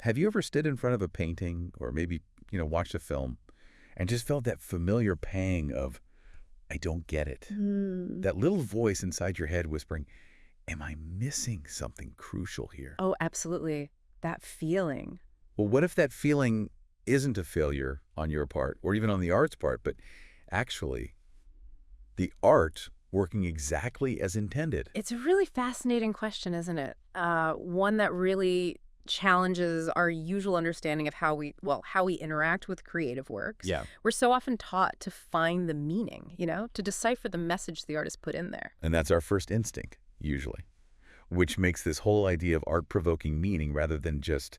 Have you ever stood in front of a painting or maybe, watched a film and just felt that familiar pang of, I don't get it? That little voice inside your head whispering, am I missing something crucial here? Oh, absolutely. That feeling. Well, what if that feeling isn't a failure on your part or even on the art's part, but actually the art working exactly as intended? It's a really fascinating question, isn't it? One that really challenges our usual understanding of how we interact with creative works. Yeah. We're so often taught to find the meaning, to decipher the message the artist put in there. And that's our first instinct, usually, which makes this whole idea of art provoking meaning rather than just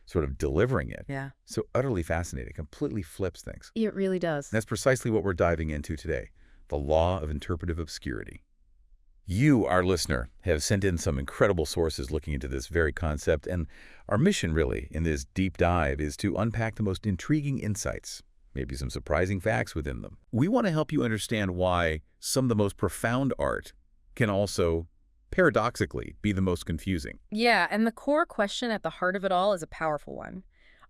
sort of delivering it. Yeah. So utterly fascinating, completely flips things. It really does. That's precisely what we're diving into today, the law of interpretive obscurity. You, our listener, have sent in some incredible sources looking into this very concept, and our mission really in this deep dive is to unpack the most intriguing insights, maybe some surprising facts within them. We want to help you understand why some of the most profound art can also, paradoxically, be the most confusing. Yeah, and the core question at the heart of it all is a powerful one.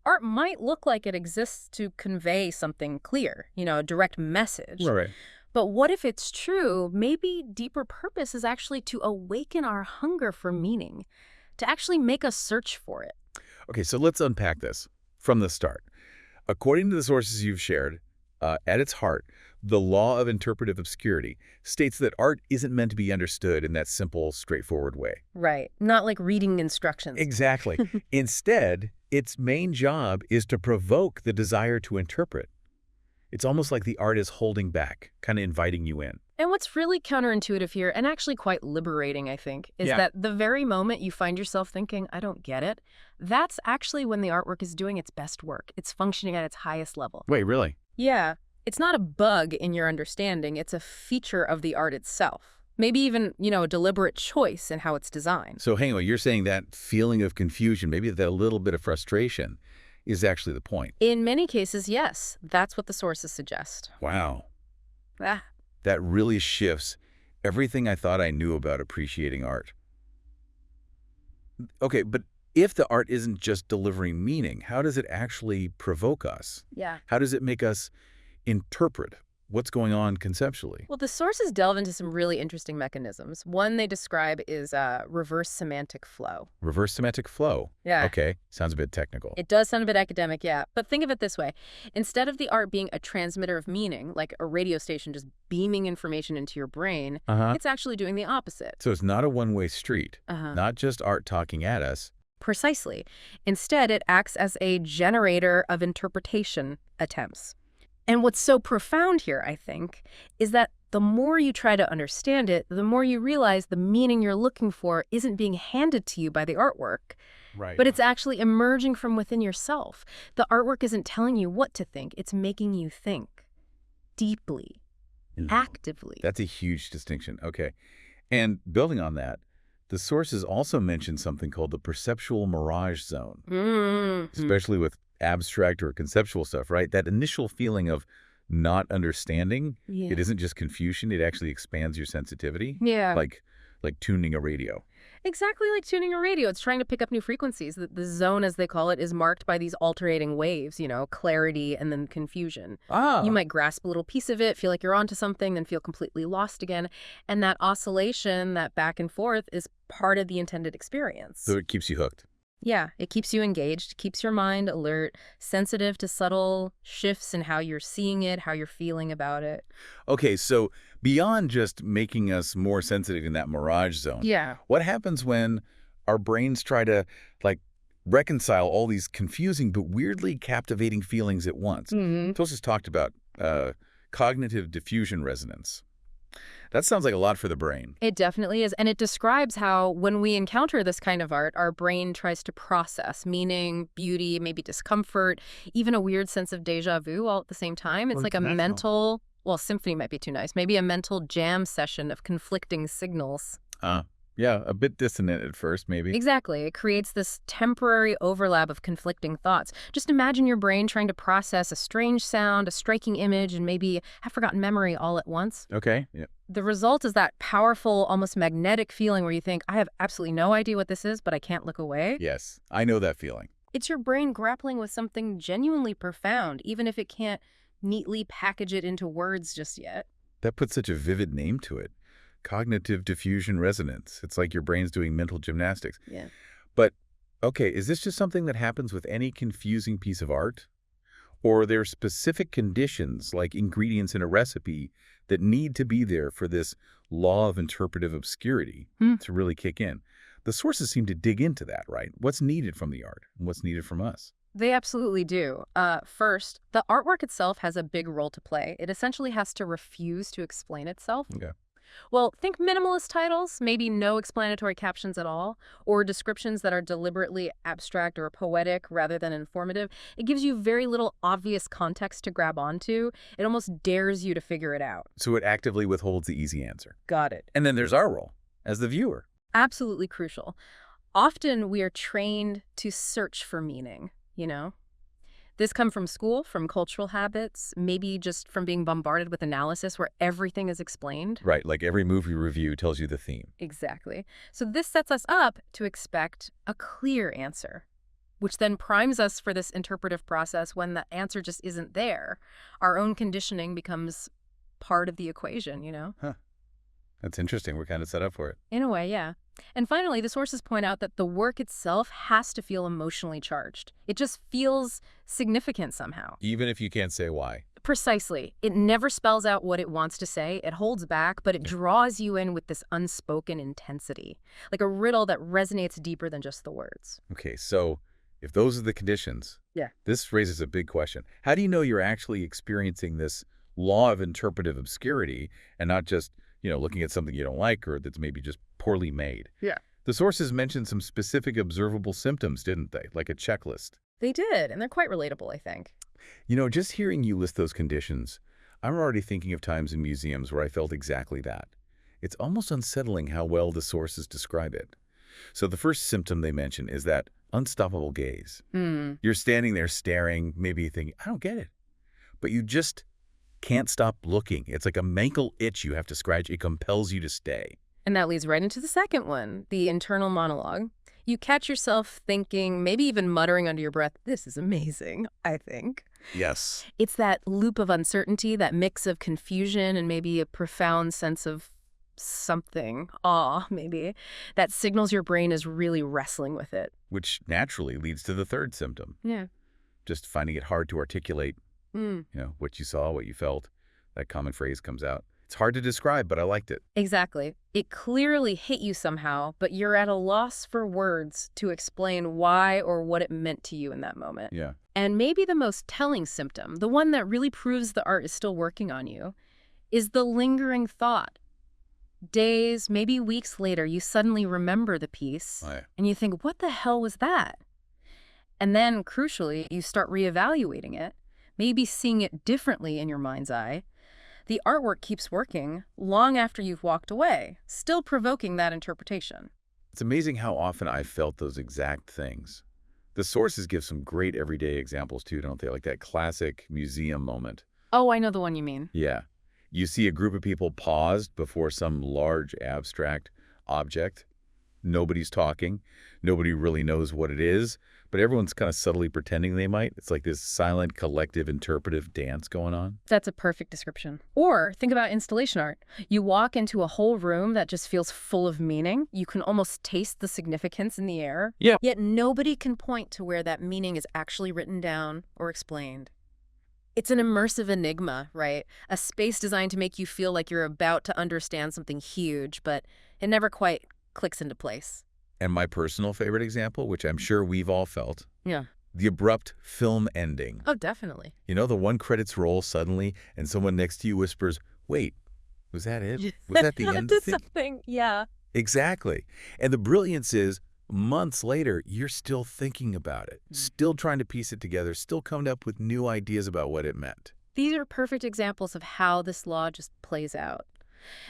Art might look like it exists to convey something clear, a direct message. Right. But what if it's true? Maybe deeper purpose is actually to awaken our hunger for meaning, to actually make us search for it. Okay, so let's unpack this from the start. According to the sources you've shared, at its heart, the law of interpretive obscurity states that art isn't meant to be understood in that simple, straightforward way. Right. Not like reading instructions. Exactly. Instead, its main job is to provoke the desire to interpret. It's almost like the art is holding back, kind of inviting you in. And what's really counterintuitive here, and actually quite liberating, I think, is that the very moment you find yourself thinking, I don't get it, that's actually when the artwork is doing its best work. It's functioning at its highest level. Wait, really? Yeah. It's not a bug in your understanding. It's a feature of the art itself. Maybe even, a deliberate choice in how it's designed. So hang on, you're saying that feeling of confusion, maybe that little bit of frustration, is actually the point. In many cases, yes. That's what the sources suggest. Wow. Ah. That really shifts everything I thought I knew about appreciating art. Okay, but if the art isn't just delivering meaning, how does it actually provoke us? Yeah. How does it make us interpret what's going on conceptually? Well, the sources delve into some really interesting mechanisms. One they describe is reverse-semantic flow. Reverse-semantic flow. Yeah. Okay, sounds a bit technical. It does sound a bit academic, yeah. But think of it this way. Instead of the art being a transmitter of meaning, like a radio station just beaming information into your brain, it's actually doing the opposite. So it's not a one-way street, not just art talking at us. Precisely. Instead, it acts as a generator of interpretation attempts. And what's so profound here, I think, is that the more you try to understand it, the more you realize the meaning you're looking for isn't being handed to you by the artwork, but it's actually emerging from within yourself. The artwork isn't telling you what to think. It's making you think deeply, actively. That's a huge distinction. Okay. And building on that, the sources also mention something called the perceptual mirage zone, especially with abstract or conceptual stuff, right? That initial feeling of not understanding, it isn't just confusion, it actually expands your sensitivity. Yeah. Like tuning a radio. Exactly like tuning a radio. It's trying to pick up new frequencies. The zone, as they call it, is marked by these alternating waves, clarity and then confusion. You might grasp a little piece of it, feel like you're onto something, then feel completely lost again. And that oscillation, that back and forth, is part of the intended experience. So it keeps you hooked. Yeah, it keeps you engaged, keeps your mind alert, sensitive to subtle shifts in how you're seeing it, how you're feeling about it. Okay, so beyond just making us more sensitive in that mirage zone, what happens when our brains try to, reconcile all these confusing but weirdly captivating feelings at once? Tosis talked about cognitive diffusion resonance. That sounds like a lot for the brain. It definitely is. And it describes how when we encounter this kind of art, our brain tries to process meaning, beauty, maybe discomfort, even a weird sense of deja vu all at the same time. It's like a mental, symphony might be too nice, maybe a mental jam session of conflicting signals. Yeah, a bit dissonant at first, maybe. Exactly. It creates this temporary overlap of conflicting thoughts. Just imagine your brain trying to process a strange sound, a striking image, and maybe a forgotten memory all at once. Okay, yeah. The result is that powerful, almost magnetic feeling where you think, I have absolutely no idea what this is, but I can't look away. Yes, I know that feeling. It's your brain grappling with something genuinely profound, even if it can't neatly package it into words just yet. That puts such a vivid name to it. Cognitive diffusion resonance. It's like your brain's doing mental gymnastics. Yeah. But, okay, is this just something that happens with any confusing piece of art? Or are there specific conditions, like ingredients in a recipe, that need to be there for this law of interpretive obscurity to really kick in? The sources seem to dig into that, right? What's needed from the art and what's needed from us? They absolutely do. First, the artwork itself has a big role to play. It essentially has to refuse to explain itself. Okay. Well, think minimalist titles, maybe no explanatory captions at all, or descriptions that are deliberately abstract or poetic rather than informative. It gives you very little obvious context to grab onto. It almost dares you to figure it out. So it actively withholds the easy answer. Got it. And then there's our role as the viewer. Absolutely crucial. Often we are trained to search for meaning, you know? This comes from school, from cultural habits, maybe just from being bombarded with analysis where everything is explained. Right, like every movie review tells you the theme. Exactly. So this sets us up to expect a clear answer, which then primes us for this interpretive process when the answer just isn't there. Our own conditioning becomes part of the equation, you know? Huh. That's interesting. We're kind of set up for it. In a way, yeah. And finally, the sources point out that the work itself has to feel emotionally charged. It just feels significant somehow. Even if you can't say why. Precisely. It never spells out what it wants to say. It holds back, but it draws you in with this unspoken intensity, like a riddle that resonates deeper than just the words. Okay, so if those are the conditions, Yeah. this raises a big question. How do you know you're actually experiencing this law of interpretive obscurity and not just, looking at something you don't like or that's maybe just poorly made? Yeah. The sources mentioned some specific observable symptoms, didn't they? Like a checklist. They did, and they're quite relatable, I think. Just hearing you list those conditions, I'm already thinking of times in museums where I felt exactly that. It's almost unsettling how well the sources describe it. So the first symptom they mention is that unstoppable gaze. You're standing there staring, maybe thinking, I don't get it. But you just can't stop looking. It's like a mental itch you have to scratch. It compels you to stay. And that leads right into the second one, the internal monologue. You catch yourself thinking, maybe even muttering under your breath, this is amazing, I think. Yes. It's that loop of uncertainty, that mix of confusion and maybe a profound sense of something, awe maybe, that signals your brain is really wrestling with it. Which naturally leads to the third symptom. Yeah. Just finding it hard to articulate, what you saw, what you felt. That common phrase comes out. It's hard to describe, but I liked it. Exactly. It clearly hit you somehow, but you're at a loss for words to explain why or what it meant to you in that moment. Yeah. And maybe the most telling symptom, the one that really proves the art is still working on you, is the lingering thought. Days, maybe weeks later, you suddenly remember the piece, and you think, what the hell was that? And then, crucially, you start reevaluating it, maybe seeing it differently in your mind's eye. The artwork keeps working long after you've walked away, still provoking that interpretation. It's amazing how often I've felt those exact things. The sources give some great everyday examples too, don't they? Like that classic museum moment. Oh, I know the one you mean. Yeah. You see a group of people paused before some large abstract object. Nobody's talking. Nobody really knows what it is, but everyone's kind of subtly pretending they might. It's like this silent, collective, interpretive dance going on. That's a perfect description. Or think about installation art. You walk into a whole room that just feels full of meaning. You can almost taste the significance in the air. Yeah. Yet nobody can point to where that meaning is actually written down or explained. It's an immersive enigma, right? A space designed to make you feel like you're about to understand something huge, but it never quite clicks into place. And my personal favorite example, which I'm sure we've all felt, Yeah. the abrupt film ending. Oh, definitely. The one credits roll suddenly and someone next to you whispers, wait, was that it? Was that the end To thing? something, yeah. Exactly. And the brilliance is, months later, you're still thinking about it, still trying to piece it together, still coming up with new ideas about what it meant. These are perfect examples of how this law just plays out.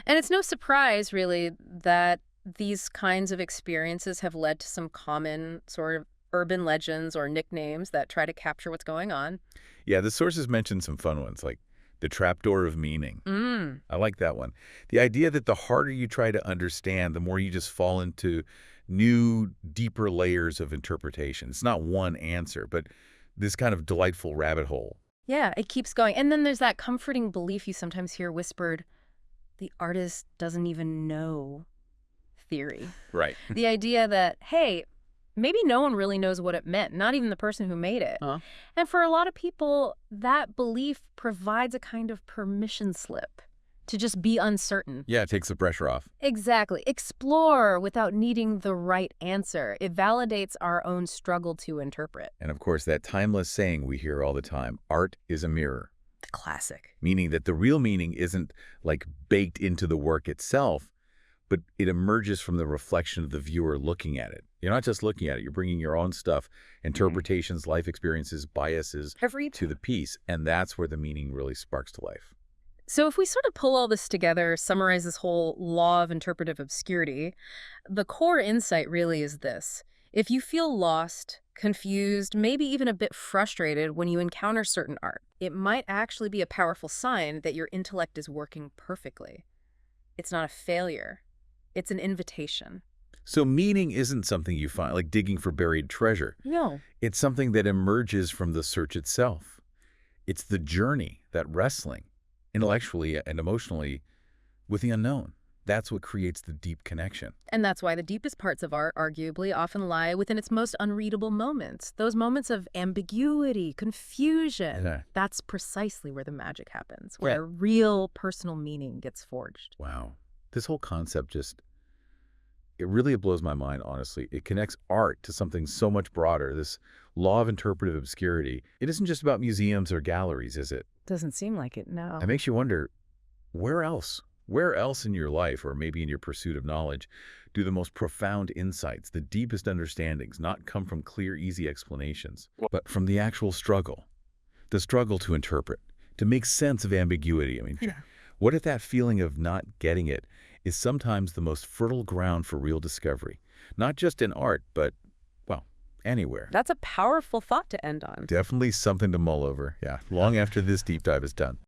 And it's no surprise, really, that these kinds of experiences have led to some common sort of urban legends or nicknames that try to capture what's going on. Yeah, the sources mentioned some fun ones, like the trapdoor of meaning. I like that one. The idea that the harder you try to understand, the more you just fall into new, deeper layers of interpretation. It's not one answer, but this kind of delightful rabbit hole. Yeah, it keeps going. And then there's that comforting belief you sometimes hear whispered, the artist doesn't even know theory. Right. The idea that, hey, maybe no one really knows what it meant, not even the person who made it. And for a lot of people, that belief provides a kind of permission slip to just be uncertain. Yeah, it takes the pressure off. Exactly. Explore without needing the right answer. It validates our own struggle to interpret. And of course, that timeless saying we hear all the time, art is a mirror. The classic. Meaning that the real meaning isn't like baked into the work itself, but it emerges from the reflection of the viewer looking at it. You're not just looking at it, you're bringing your own stuff, interpretations, life experiences, biases to the piece, and that's where the meaning really sparks to life. So if we sort of pull all this together, summarize this whole law of interpretive obscurity, the core insight really is this. If you feel lost, confused, maybe even a bit frustrated when you encounter certain art, it might actually be a powerful sign that your intellect is working perfectly. It's not a failure. It's an invitation. So meaning isn't something you find, like digging for buried treasure. No. It's something that emerges from the search itself. It's the journey, that wrestling, intellectually and emotionally, with the unknown. That's what creates the deep connection. And that's why the deepest parts of art, arguably, often lie within its most unreadable moments. Those moments of ambiguity, confusion. Yeah. That's precisely where the magic happens, where real personal meaning gets forged. Wow. This whole concept it really blows my mind, honestly. It connects art to something so much broader, this law of interpretive obscurity. It isn't just about museums or galleries, is it? Doesn't seem like it, no. It makes you wonder, where else? Where else in your life, or maybe in your pursuit of knowledge, do the most profound insights, the deepest understandings, not come from clear, easy explanations, but from the actual struggle? The struggle to interpret, to make sense of ambiguity. I mean, what if that feeling of not getting it is sometimes the most fertile ground for real discovery? Not just in art, but, well, anywhere. That's a powerful thought to end on. Definitely something to mull over, long after this deep dive is done.